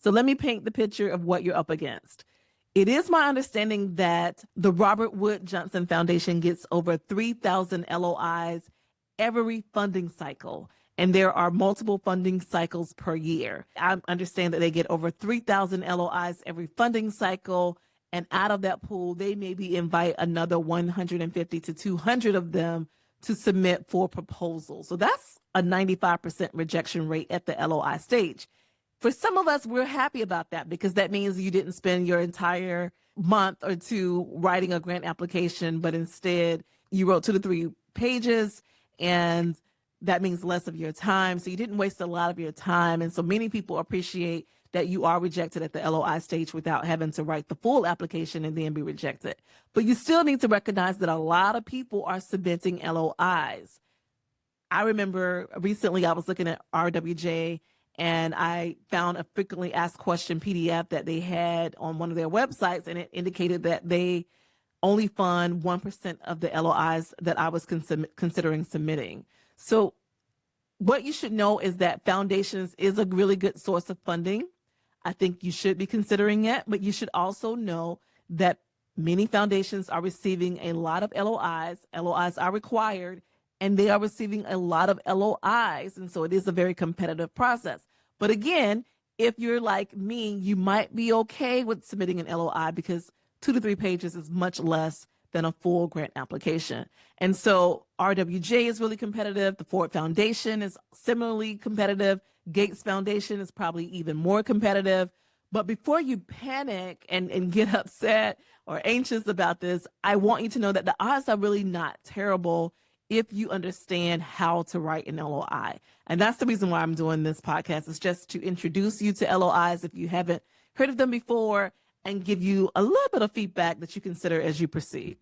So let me paint the picture of what you're up against. It is my understanding that the Robert Wood Johnson Foundation gets over 3,000 LOIs every funding cycle, and there are multiple funding cycles per year. I understand that they get over 3,000 LOIs every funding cycle, and out of that pool, they maybe invite another 150 to 200 of them to submit for proposals. So that's a 95% rejection rate at the LOI stage. For some of us, we're happy about that because that means you didn't spend your entire month or two writing a grant application, but instead you wrote 2 to 3 pages, and that means less of your time. So you didn't waste a lot of your time. And so many people appreciate that you are rejected at the LOI stage without having to write the full application and then be rejected. But you still need to recognize that a lot of people are submitting LOIs. I remember recently I was looking at RWJ and I found a frequently asked question PDF that they had on one of their websites, and it indicated that they only fund 1% of the LOIs that I was considering submitting. So what you should know is that foundations is a really good source of funding. I think you should be considering it, but you should also know that many foundations are receiving a lot of LOIs. LOIs are required, and they are receiving a lot of LOIs. And so it is a very competitive process. But again, if you're like me, you might be okay with submitting an LOI because 2 to 3 pages is much less than a full grant application. And so RWJ is really competitive. The Ford Foundation is similarly competitive. Gates Foundation is probably even more competitive. But before you panic and get upset or anxious about this, I want you to know that the odds are really not terrible if you understand how to write an LOI. And that's the reason why I'm doing this podcast, is just to introduce you to LOIs if you haven't heard of them before and give you a little bit of feedback that you consider as you proceed.